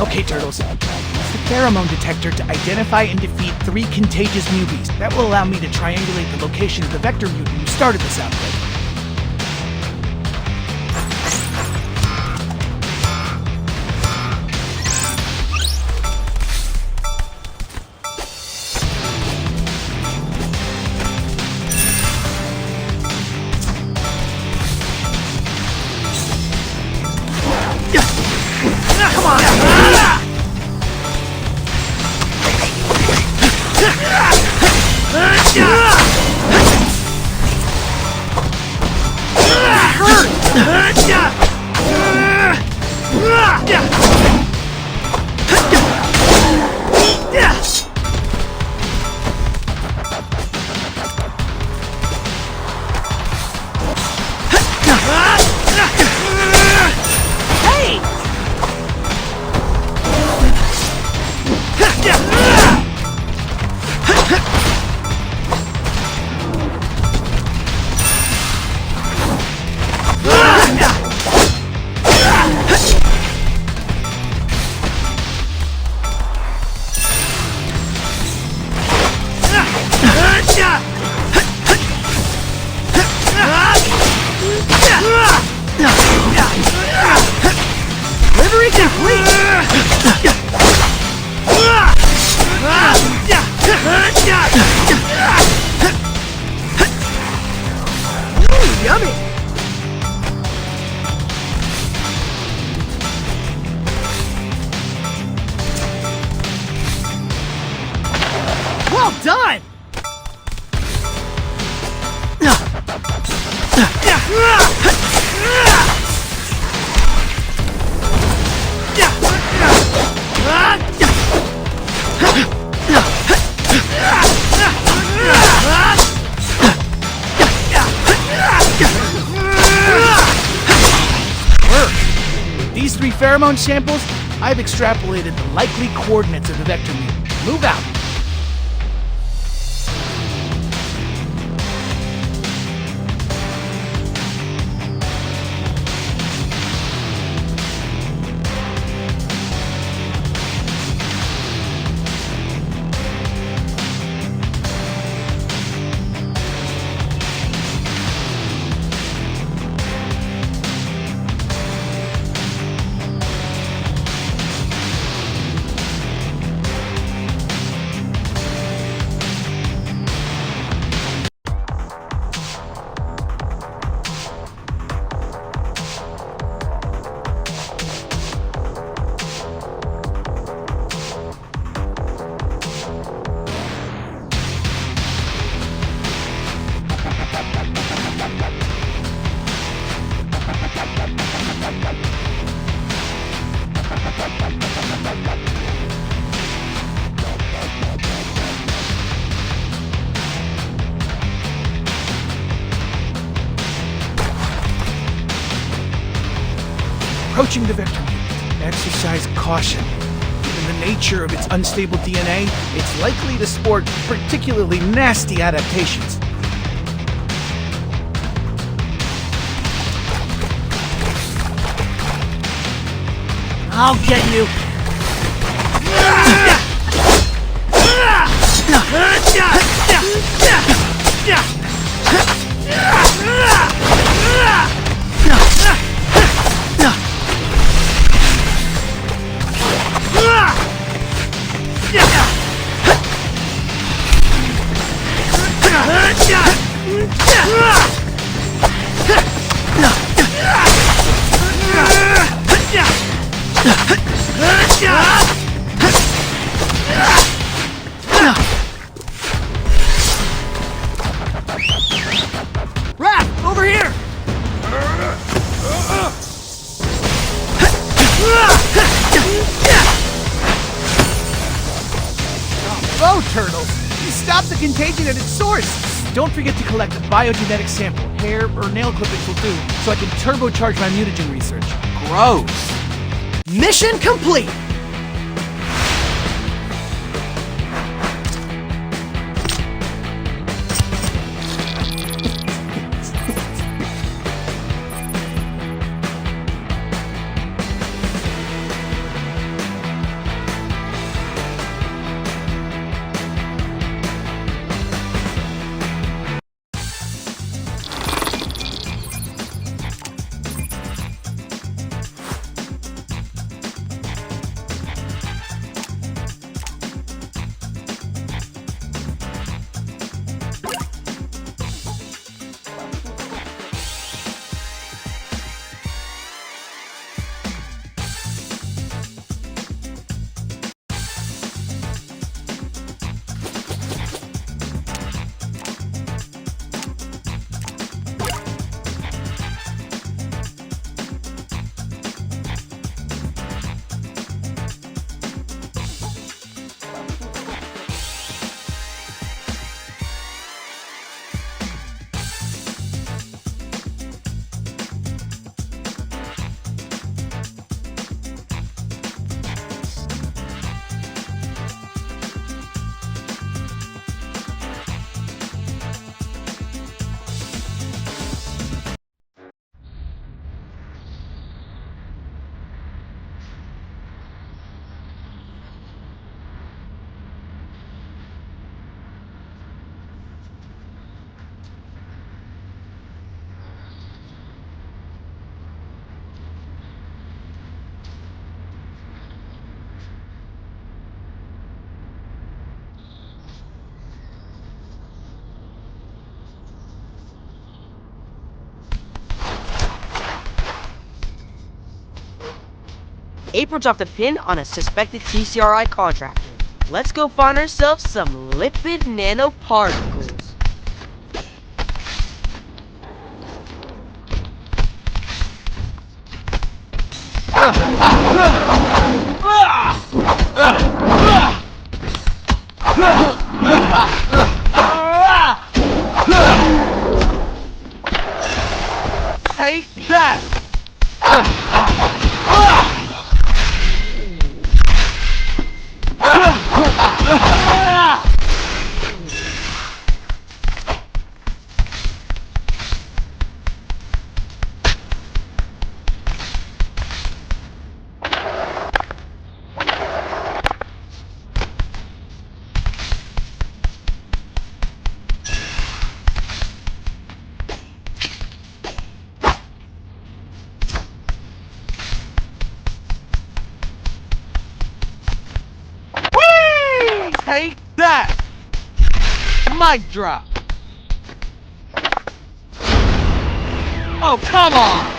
Okay, Turtles. Use the pheromone detector to identify and defeat 3 contagious muties. That will allow me to triangulate the location of the vector mutant who started this outbreak. Come on! Delivery complete! Ooh, yummy! Well done! With these 3 pheromone samples, I've extrapolated the likely coordinates of the vector mutant. Move out. Approaching the vector mutant, exercise caution. Given the nature of its unstable DNA, it's likely to sport particularly nasty adaptations. I'll get you! Raph, over here! Oh, Turtles! You stopped the contagion at its source! Don't forget to collect a biogenetic sample. Hair or nail clippings will do, so I can turbocharge my mutagen research. Gross! Mission complete! April dropped a pin on a suspected TCRI contractor. Let's go find ourselves some lipid nanoparticles. Take that! Take that! Mic drop! Oh, come on!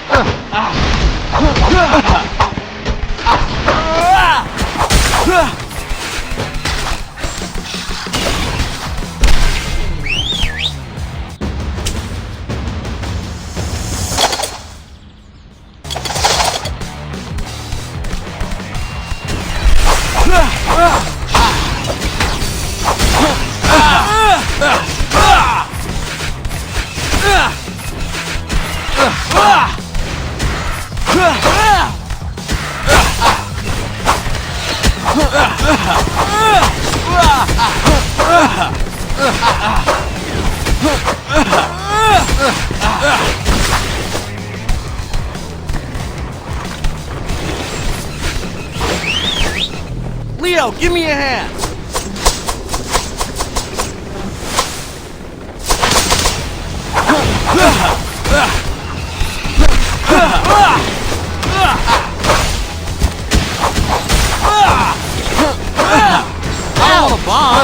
Leo, give me a hand! Oh, bomb!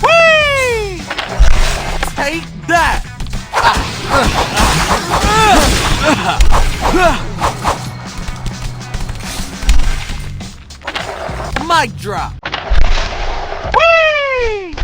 Whee! Take that! Mic drop! Whee!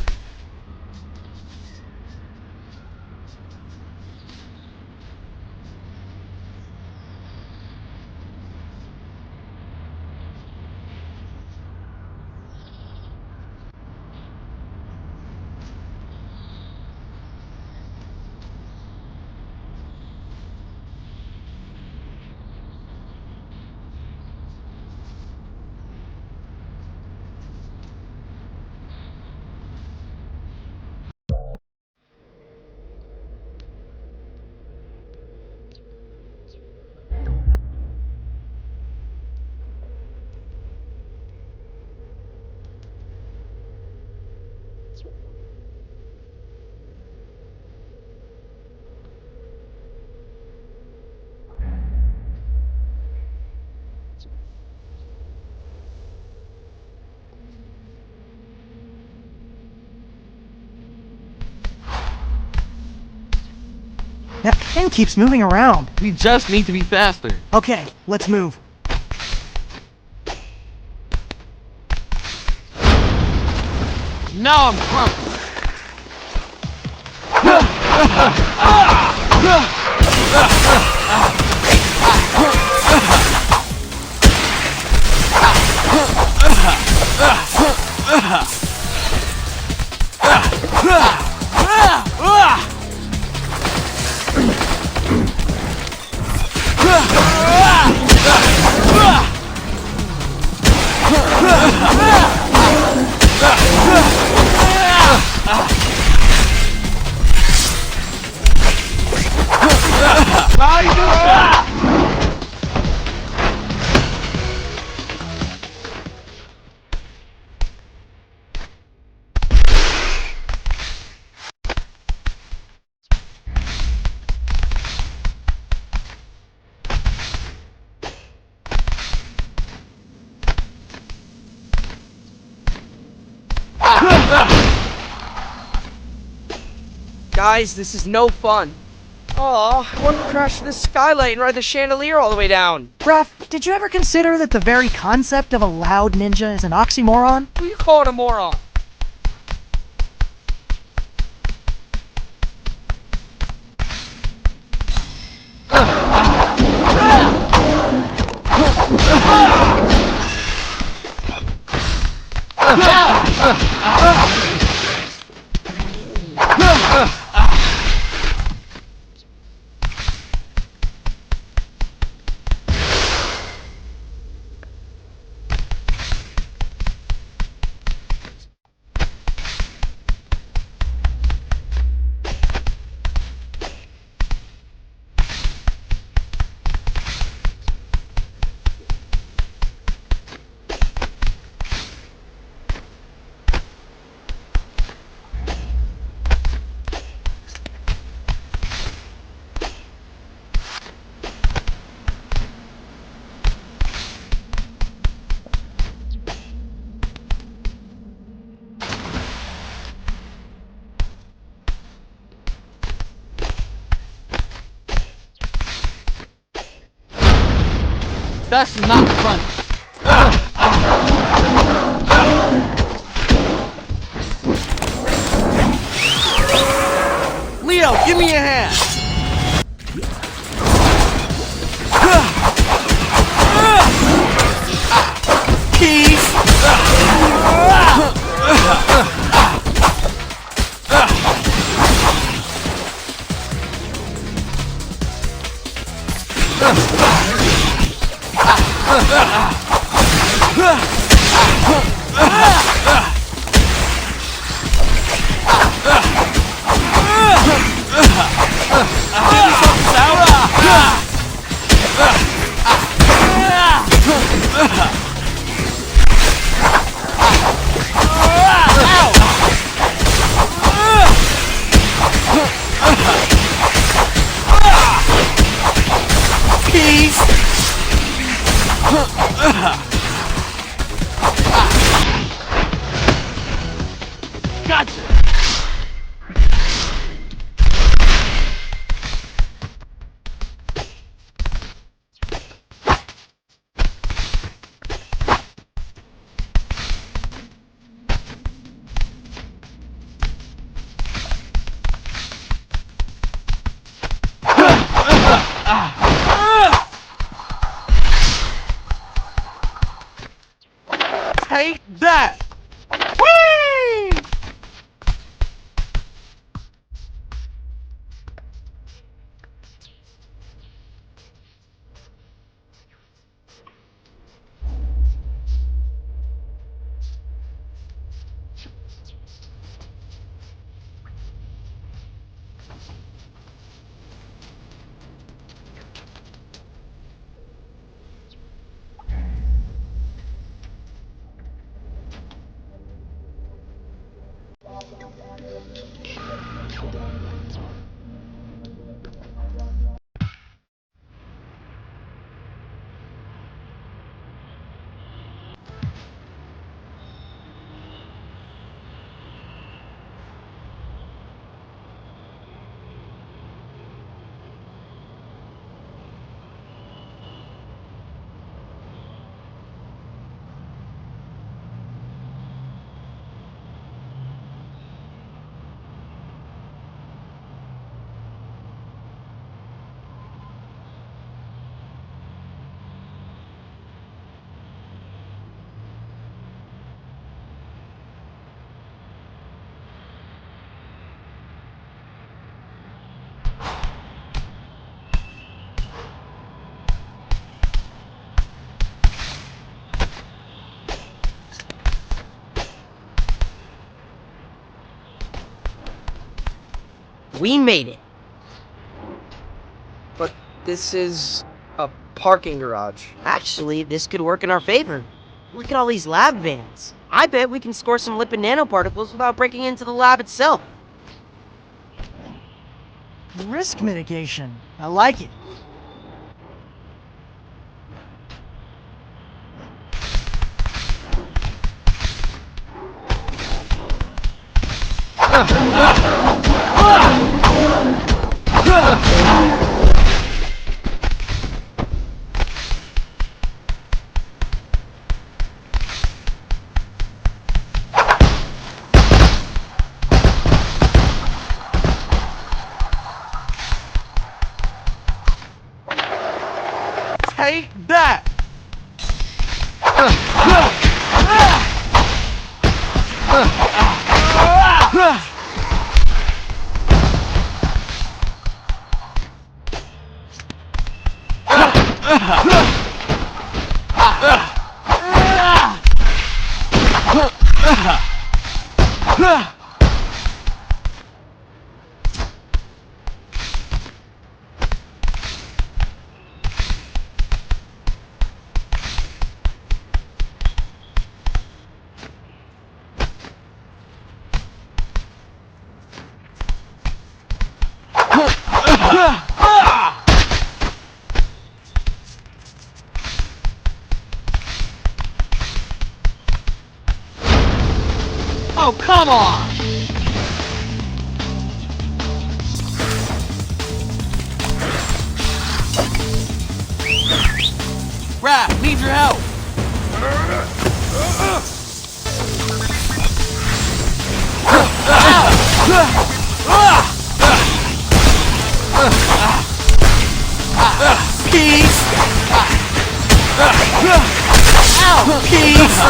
That pin keeps moving around. We just need to be faster. Okay, let's move. Now I'm pumped. Guys, this is no fun. Oh, I want to crash through the skylight and ride the chandelier all the way down. Raph, did you ever consider that the very concept of a loud ninja is an oxymoron? Who you calling a moron? That's not funny. Leo, give me a hand. Peace. Gotcha! Take that! Whee! We made it. But this is a parking garage. Actually, this could work in our favor. Look at all these lab vans. I bet we can score some lipid nanoparticles without breaking into the lab itself. Risk mitigation. I like it. Take that! Oh, come on! Raph, need your help! Peace! Ow! Peace!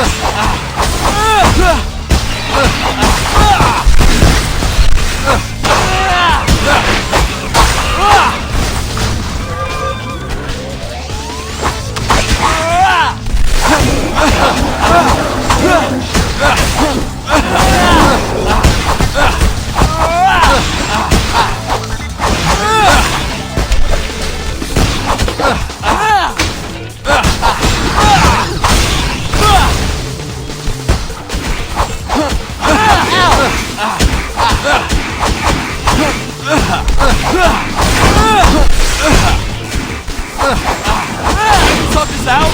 Tough this out!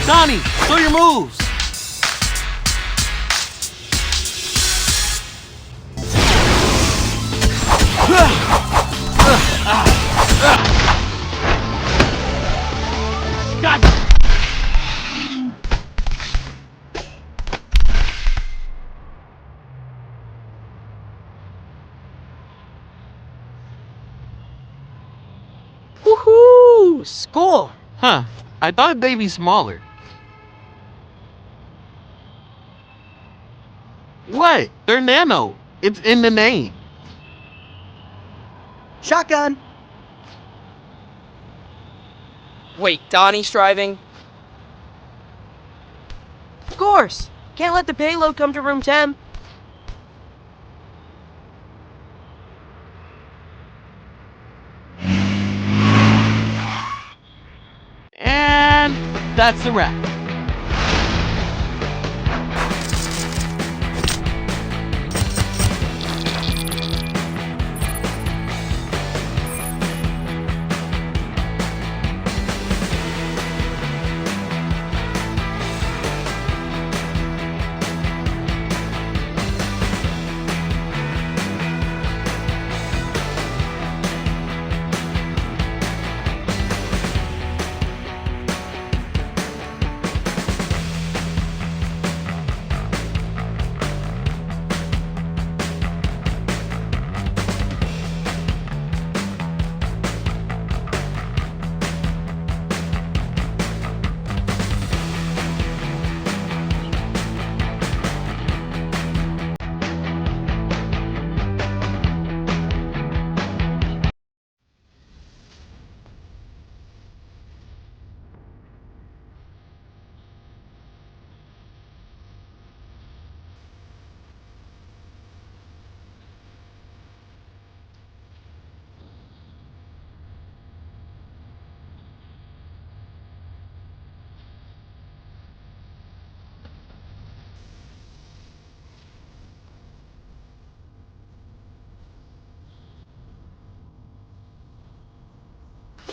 Donnie, show your moves! God! Woohoo! Score! Huh, I thought they'd be smaller. What? They're nano. It's in the name. Shotgun! Wait, Donnie's driving? Of course! Can't let the payload come to room temp. And that's a wrap.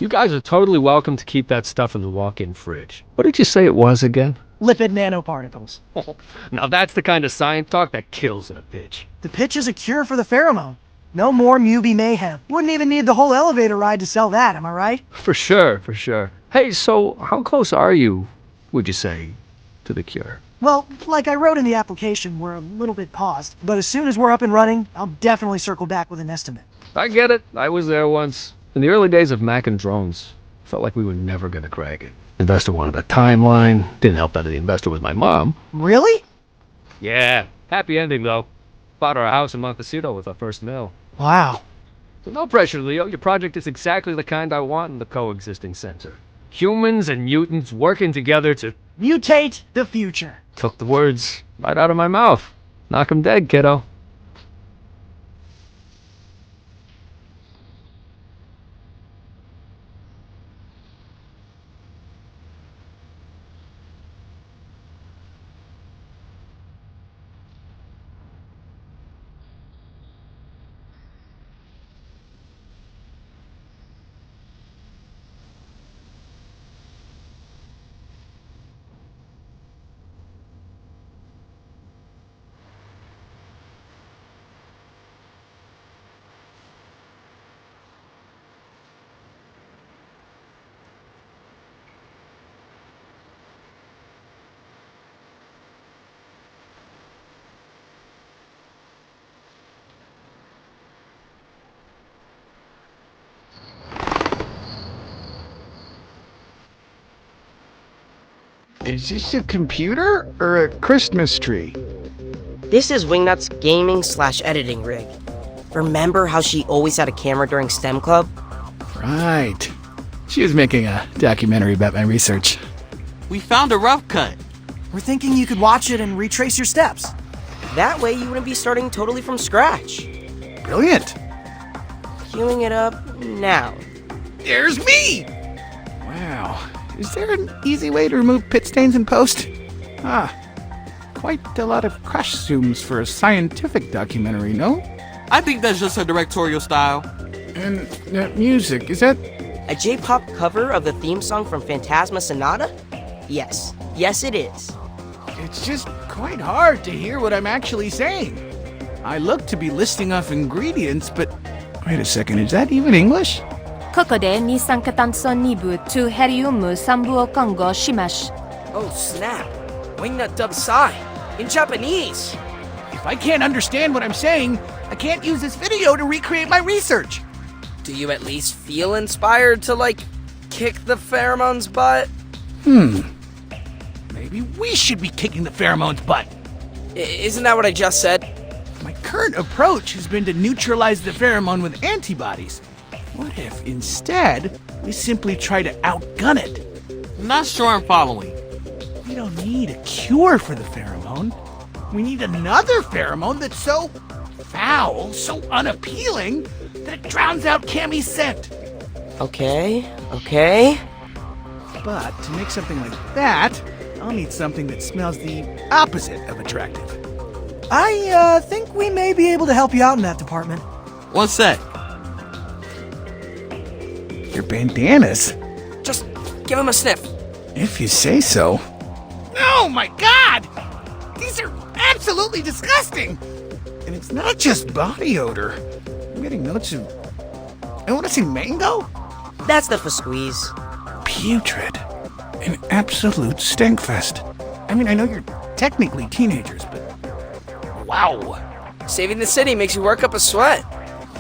You guys are totally welcome to keep that stuff in the walk-in fridge. What did you say it was again? lipid nanoparticles. Now that's the kind of science talk that kills in a pitch. The pitch is a cure for the pheromone. No more Mubi mayhem. Wouldn't even need the whole elevator ride to sell that, am I right? For sure, for sure. Hey, so how close are you, would you say, to the cure? Well, like I wrote in the application, we're a little bit paused. But as soon as we're up and running, I'll definitely circle back with an estimate. I get it. I was there once. In the early days of Mac and drones, felt like we were never gonna crack it. Investor wanted a timeline. Didn't help that the investor was my mom. Really? Yeah, happy ending though. Bought our house in Montecito with our first mill. Wow. So no pressure, Leo. Your project is exactly the kind I want in the coexisting center. Humans and mutants working together to... Mutate the future. Took the words right out of my mouth. Knock 'em dead, kiddo. Is this a computer or a Christmas tree? This is Wingnut's gaming/editing rig. Remember how she always had a camera during STEM Club? Right. She was making a documentary about my research. We found a rough cut. We're thinking you could watch it and retrace your steps. That way you wouldn't be starting totally from scratch. Brilliant. Queuing it up now. There's me! Wow. Is there an easy way to remove pit stains in post? Quite a lot of crash zooms for a scientific documentary, no? I think that's just her directorial style. And that music, is that... A J-pop cover of the theme song from Fantasma Sonata? Yes. Yes, it is. It's just quite hard to hear what I'm actually saying. I look to be listing off ingredients, but... Wait a second, is that even English? ここで二酸化炭素2部とヘリウム3部を混合します。 Oh, snap. Wingnut dub Psy. In Japanese. If I can't understand what I'm saying, I can't use this video to recreate my research. Do you at least feel inspired to, kick the pheromones' butt? Maybe we should be kicking the pheromones' butt. Isn't that what I just said? My current approach has been to neutralize the pheromone with antibodies. What if, instead, we simply try to outgun it? Not sure I'm following. We don't need a cure for the pheromone. We need another pheromone that's so foul, so unappealing, that it drowns out Cammy's scent. Okay. But to make something like that, I'll need something that smells the opposite of attractive. I think we may be able to help you out in that department. One sec. Your bandanas? Just give him a sniff. If you say so. Oh my god! These are absolutely disgusting! And it's not just body odor. I'm getting notes of... I want to say mango? That's the squeeze. Putrid. An absolute stinkfest. I mean, I know you're technically teenagers, but... Wow. Saving the city makes you work up a sweat.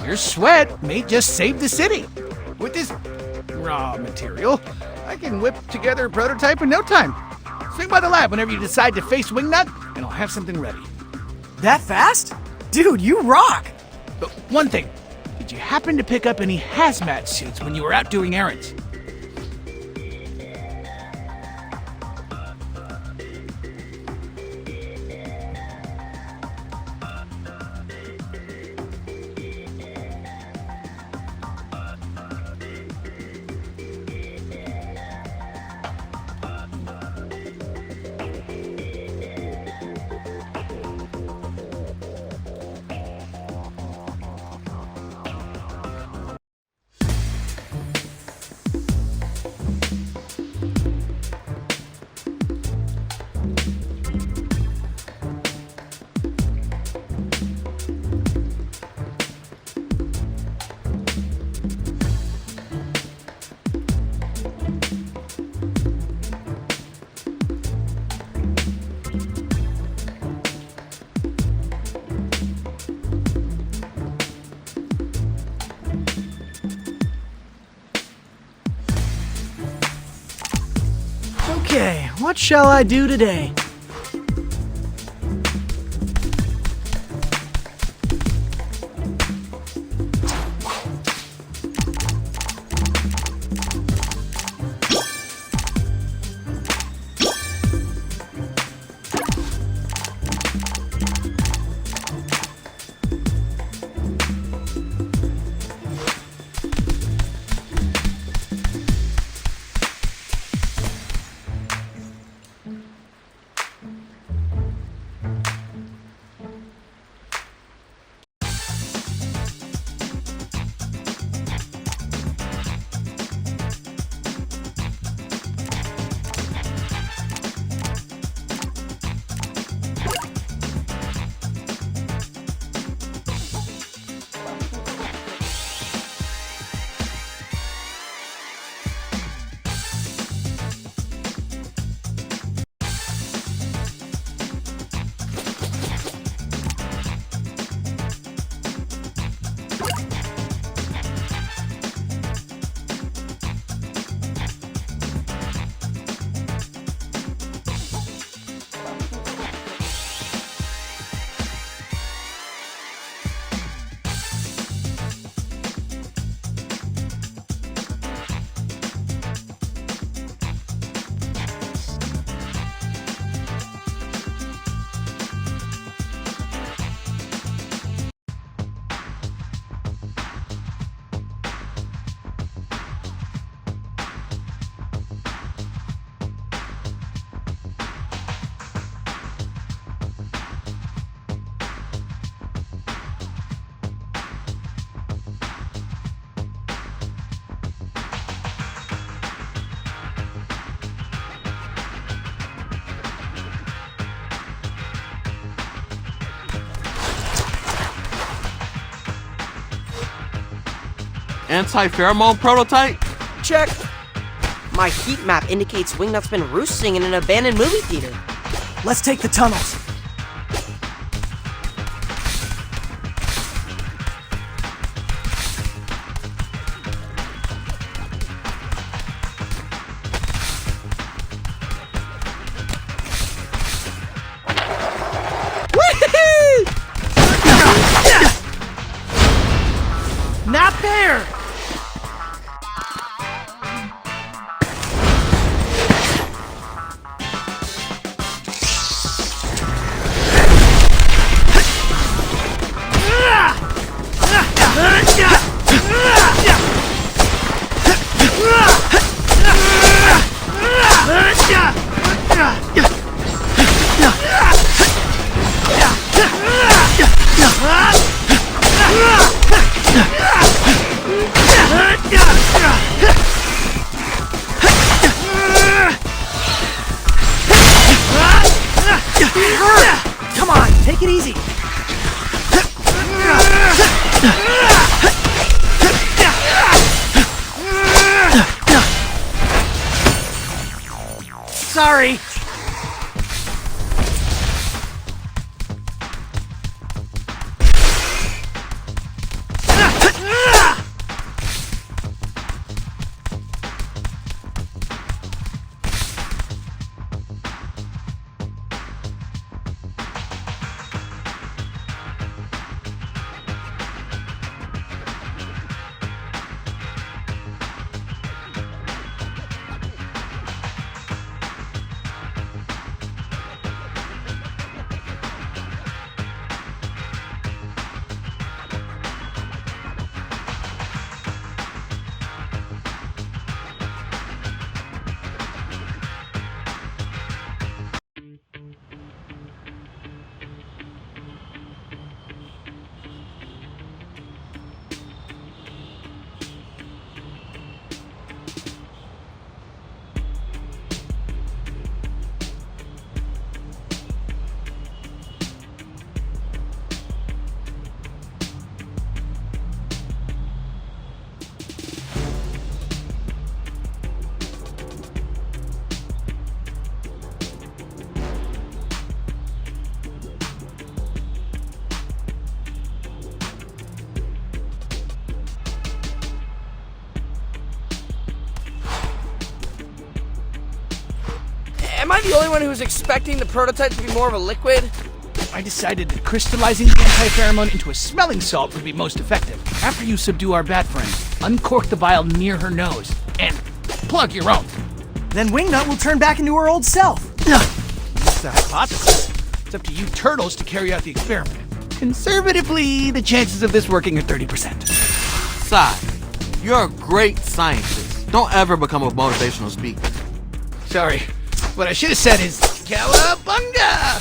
Your sweat may just save the city. With this raw material, I can whip together a prototype in no time. Swing by the lab whenever you decide to face Wingnut, and I'll have something ready. That fast? Dude, you rock! But one thing, did you happen to pick up any hazmat suits when you were out doing errands? Okay, what shall I do today? Anti-pheromone prototype? Check. My heat map indicates Wingnut's been roosting in an abandoned movie theater. Let's take the tunnels. Not fair! Come on, take it easy. Sorry. I the only one who was expecting the prototype to be more of a liquid? I decided that crystallizing the antipheromone into a smelling salt would be most effective. After you subdue our bat friend, uncork the vial near her nose and plug your own. Then Wingnut will turn back into her old self. That's the hypothesis. It's up to you turtles to carry out the experiment. Conservatively, the chances of this working are 30%. Sai, you're a great scientist. Don't ever become a motivational speaker. Sorry. What I should have said is Cowabunga!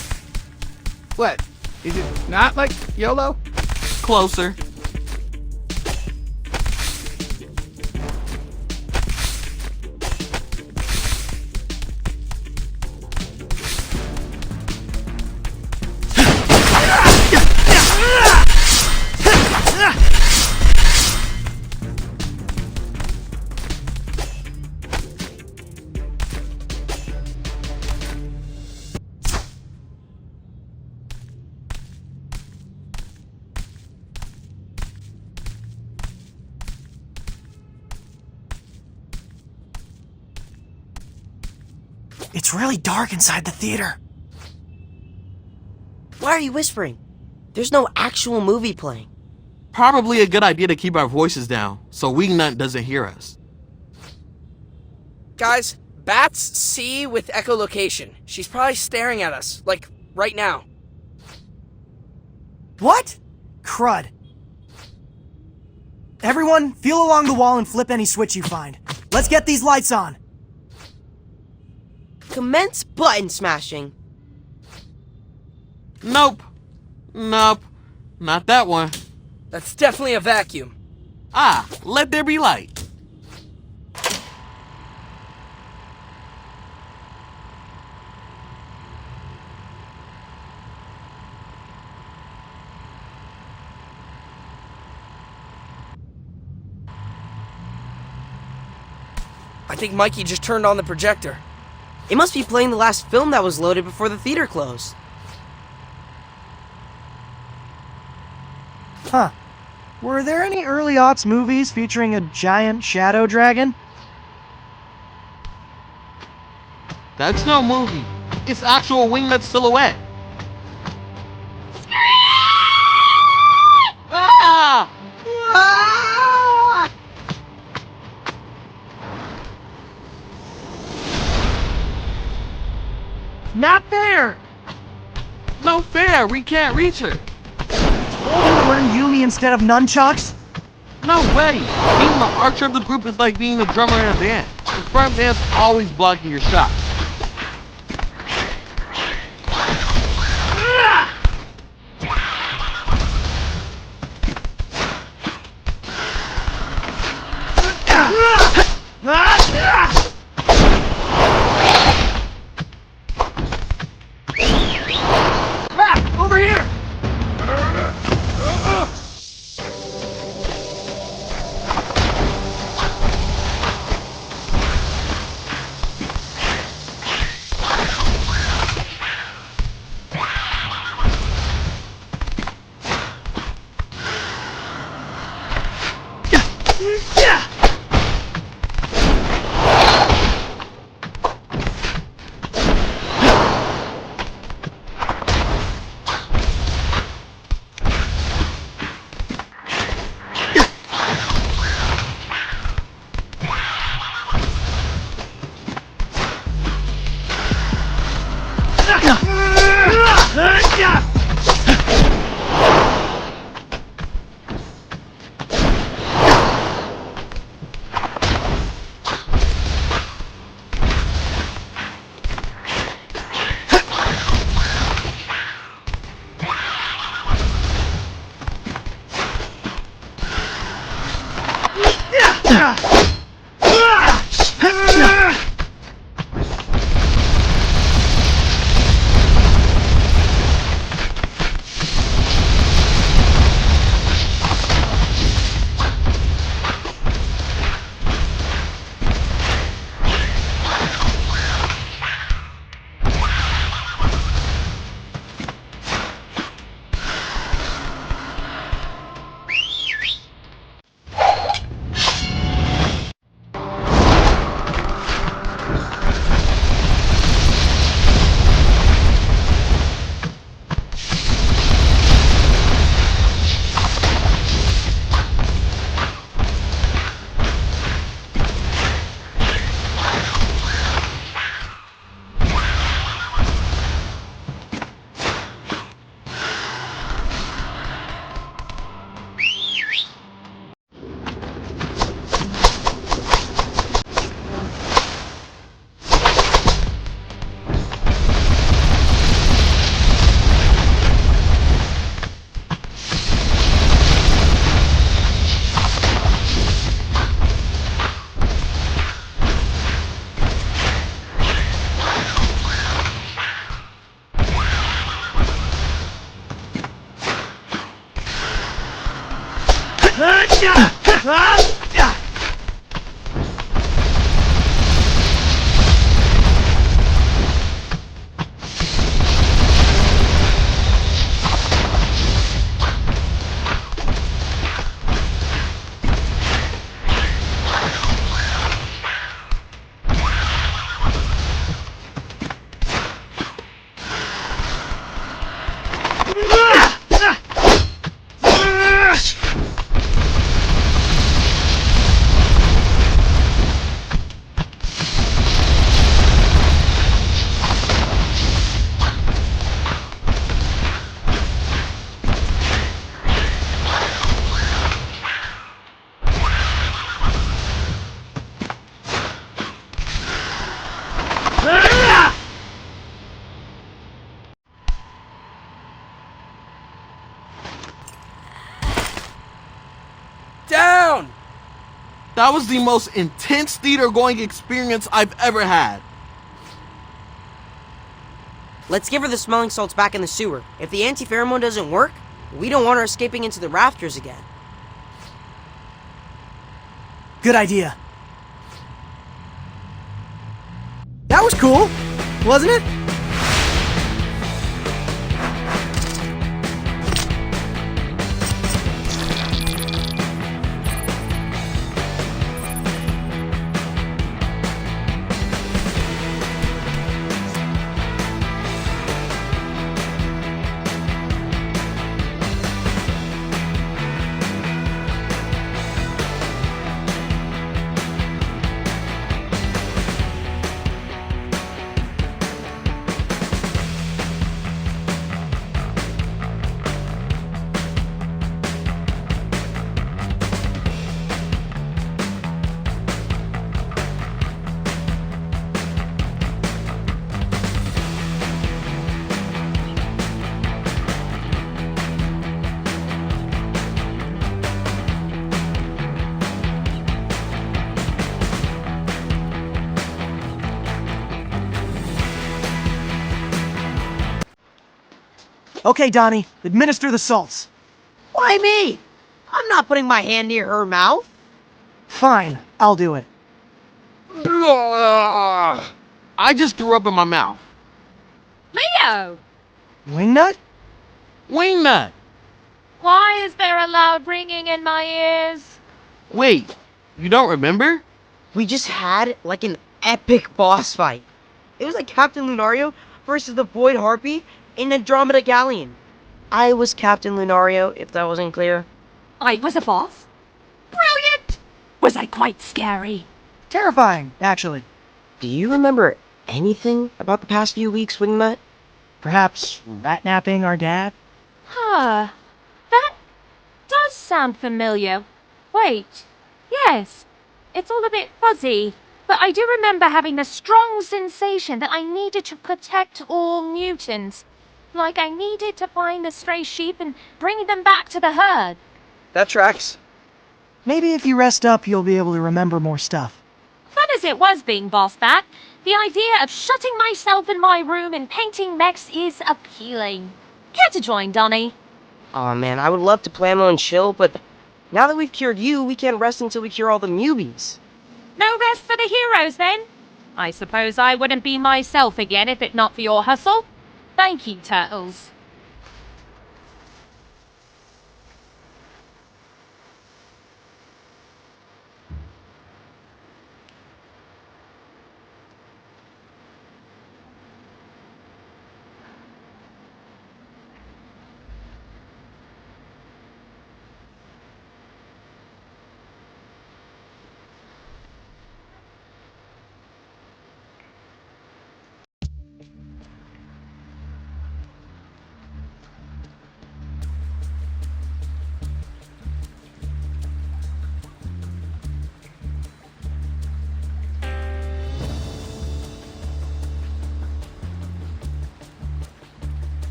What? Is it not like YOLO? Closer. It's really dark inside the theater. Why are you whispering? There's no actual movie playing. Probably a good idea to keep our voices down so Wingnut doesn't hear us. Guys, bats see with echolocation. She's probably staring at us, like, right now. What? Crud. Everyone, feel along the wall and flip any switch you find. Let's get these lights on. Commence button smashing. Nope. Not that one. That's definitely a vacuum. Ah, let there be light. I think Mikey just turned on the projector. It must be playing the last film that was loaded before the theater closed. Huh. Were there any early aughts movies featuring a giant shadow dragon? That's no movie. It's actual Wingnut silhouette. Ah! Ah! Not fair! No fair, we can't reach her. Learn Yumi instead of nunchucks? No way! Being the archer of the group is like being the drummer in a band. The front man's always blocking your shots. Over here! That was the most intense theater-going experience I've ever had. Let's give her the smelling salts back in the sewer. If the anti-pheromone doesn't work, we don't want her escaping into the rafters again. Good idea. That was cool, wasn't it? Okay, Donnie, administer the salts. Why me? I'm not putting my hand near her mouth. Fine, I'll do it. I just threw up in my mouth. Leo! Wingnut? Wingnut! Why is there a loud ringing in my ears? Wait, you don't remember? We just had, like, an epic boss fight. It was like Captain Lunario versus the Void Harpy in Andromeda Galleon. I was Captain Lunario, if that wasn't clear. I was a boss. Brilliant! Was I quite scary? Terrifying, actually. Do you remember anything about the past few weeks, Wingnut? Perhaps rat-napping our dad? Huh. That does sound familiar. Wait. Yes. It's all a bit fuzzy. But I do remember having a strong sensation that I needed to protect all mutants. Like I needed to find the stray sheep and bring them back to the herd. That tracks. Maybe if you rest up, you'll be able to remember more stuff. Fun as it was being boss back, the idea of shutting myself in my room and painting mechs is appealing. Care to join, Donnie? Aw, man, I would love to plan on chill, but now that we've cured you, we can't rest until we cure all the newbies. No rest for the heroes, then? I suppose I wouldn't be myself again if it not for your hustle. Thank you, Turtles.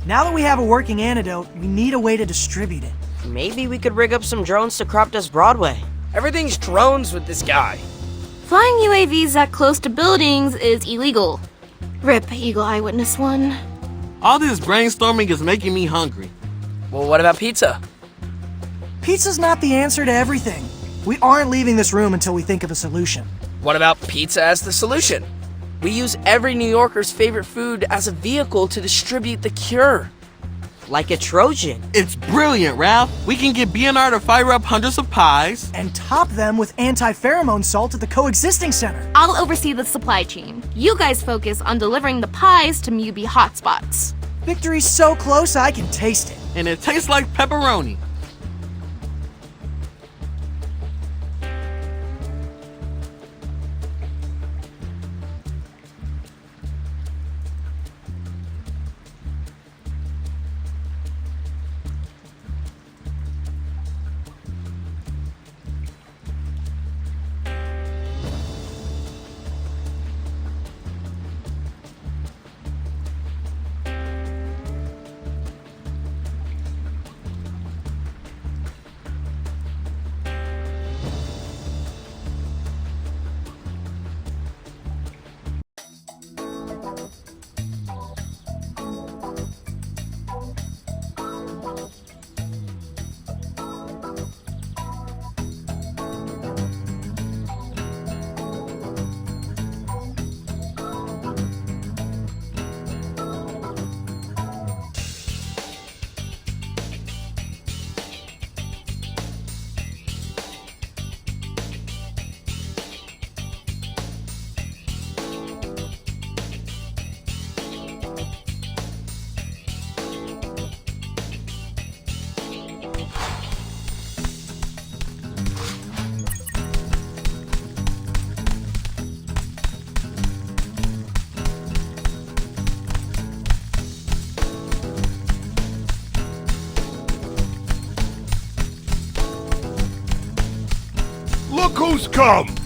Now that we have a working antidote, we need a way to distribute it. Maybe we could rig up some drones to crop dust Broadway. Everything's drones with this guy. Flying UAVs that close to buildings is illegal. RIP Eagle Eye Witness 1. All this brainstorming is making me hungry. Well, what about pizza? Pizza's not the answer to everything. We aren't leaving this room until we think of a solution. What about pizza as the solution? We use every New Yorker's favorite food as a vehicle to distribute the cure. Like a Trojan. It's brilliant, Ralph. We can get BNR to fire up hundreds of pies. And top them with anti-pheromone salt at the coexisting center. I'll oversee the supply chain. You guys focus on delivering the pies to Mubi hotspots. Victory's so close I can taste it. And it tastes like pepperoni. come!